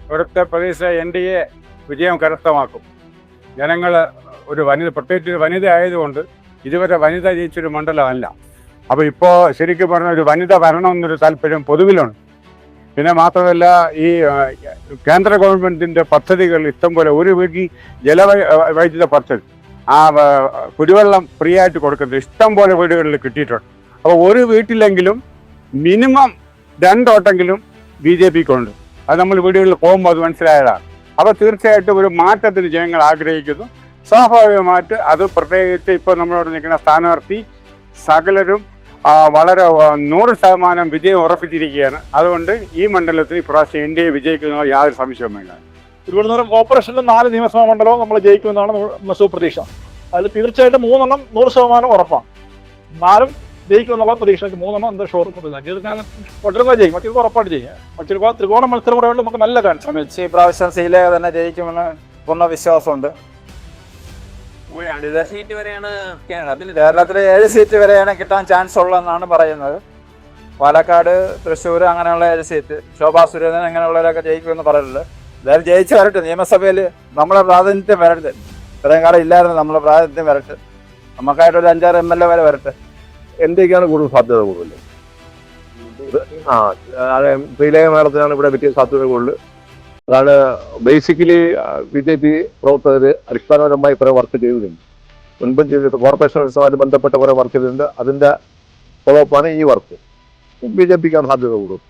ഇവിടുത്തെ പ്രദേശ NDA വിജയം കരസ്ഥമാക്കും. ജനങ്ങൾ ഒരു വനിത, പ്രത്യേകിച്ച് ഒരു വനിത ആയതുകൊണ്ട് ഇതുവരെ വനിത ജയിച്ചൊരു മണ്ഡലമല്ല. അപ്പോൾ ഇപ്പോൾ ശരിക്കും പറഞ്ഞ ഒരു വനിത വരണമെന്നൊരു താല്പര്യം പൊതുവിലുണ്ട്. പിന്നെ മാത്രമല്ല, ഈ കേന്ദ്ര ഗവൺമെൻറ്റിൻ്റെ പദ്ധതികൾ ഇഷ്ടംപോലെ, ഒരു വീട്ടിൽ ജലവൈദ്യുത പദ്ധതി, ആ കുടിവെള്ളം ഫ്രീ ആയിട്ട് കൊടുക്കുന്നത് ഇഷ്ടം പോലെ വീടുകളിൽ കിട്ടിയിട്ടുണ്ട്. അപ്പോൾ ഒരു വീട്ടിലെങ്കിലും മിനിമം 2 ഓട്ടെങ്കിലും BJPക്കുണ്ട്. അത് നമ്മൾ വീടുകളിൽ പോകുമ്പോൾ അത് മനസ്സിലായതാണ്. അപ്പോൾ തീർച്ചയായിട്ടും ഒരു മാറ്റത്തിന് ജനങ്ങൾ ആഗ്രഹിക്കുന്നു. സ്വാഭാവികമായിട്ട് അത് പ്രത്യേകിച്ച് ഇപ്പോൾ നമ്മളോട് നിൽക്കുന്ന സ്ഥാനാർത്ഥി സകലരും വളരെ 100% വിജയം ഉറപ്പിച്ചിരിക്കുകയാണ്. അതുകൊണ്ട് ഈ മണ്ഡലത്തിൽ ഇപ്രാവശ്യം NDA വിജയിക്കുന്ന യാതൊരു സംശയവും വേണ്ട. തിരുവനന്തപുരം കോർപ്പറേഷനിൽ 4 നിയമസഭാ മണ്ഡലവും നമ്മൾ ജയിക്കുമെന്നാണ് നമ്മുടെ സുപ്രതീക്ഷ. അതിൽ തീർച്ചയായിട്ടും 3 100% ഉറപ്പാണ്. 4 ജയിക്കുമെന്നുള്ള പ്രതീക്ഷയ്ക്ക് 3 എന്താ ഷോർ ഒറ്റ ജയിക്കും, മറ്റൊരു ഉറപ്പായിട്ട് ചെയ്യും. മറ്റൊരു ത്രികോണ മത്സരം കൂടെ നമുക്ക് നല്ല ചാൻസ്. ഈ പ്രാവശ്യം ശ്രീലേഖ തന്നെ ജയിക്കുമെന്ന് പൂർണ്ണ വിശ്വാസമുണ്ട്. സീറ്റ് വരെയാണ് കേരളത്തിലെ 7 സീറ്റ് വരെയാണ് കിട്ടാൻ ചാൻസ് ഉള്ളതെന്നാണ് പറയുന്നത്. പാലക്കാട്, തൃശ്ശൂർ അങ്ങനെയുള്ള 7 സീറ്റ്, ശോഭാ സുരേന്ദ്രൻ അങ്ങനെയുള്ളവരൊക്കെ ജയിക്കുമെന്ന് പറയുന്നത്. എന്തായാലും ജയിച്ചു വരട്ടെ. നിയമസഭയിൽ നമ്മളെ പ്രാതിനിധ്യം വരട്ടെ. ഇത്രയും കാലം ഇല്ലായിരുന്നു, നമ്മളെ പ്രാതിനിധ്യം വരട്ടെ. നമുക്കായിട്ടൊരു 5-6 MLA വരെ വരട്ടെ. എന്തൊക്കെയാണ് കൂടുതൽ സാധ്യത കൂടുതൽ? ശ്രീലേഖ മേഡത്തിനാണ് ഇവിടെ പറ്റിയ സാധ്യത കൂടുതൽ. അതാണ് ബേസിക്കലി BJP പ്രവർത്തകർ അടിസ്ഥാനപരമായി കുറേ വർക്ക് ചെയ്തിട്ടുണ്ട്. മുൻപും ചെയ്തിട്ട് കോർപ്പറേഷൻ ഉത്സവമായിട്ട് ബന്ധപ്പെട്ട കുറേ വർക്ക് ചെയ്തിട്ടുണ്ട്. അതിൻ്റെ ഫോളോപ്പാണ് ഈ വർക്ക്. BJPക്കാണ് സാധ്യത കൂടുതൽ.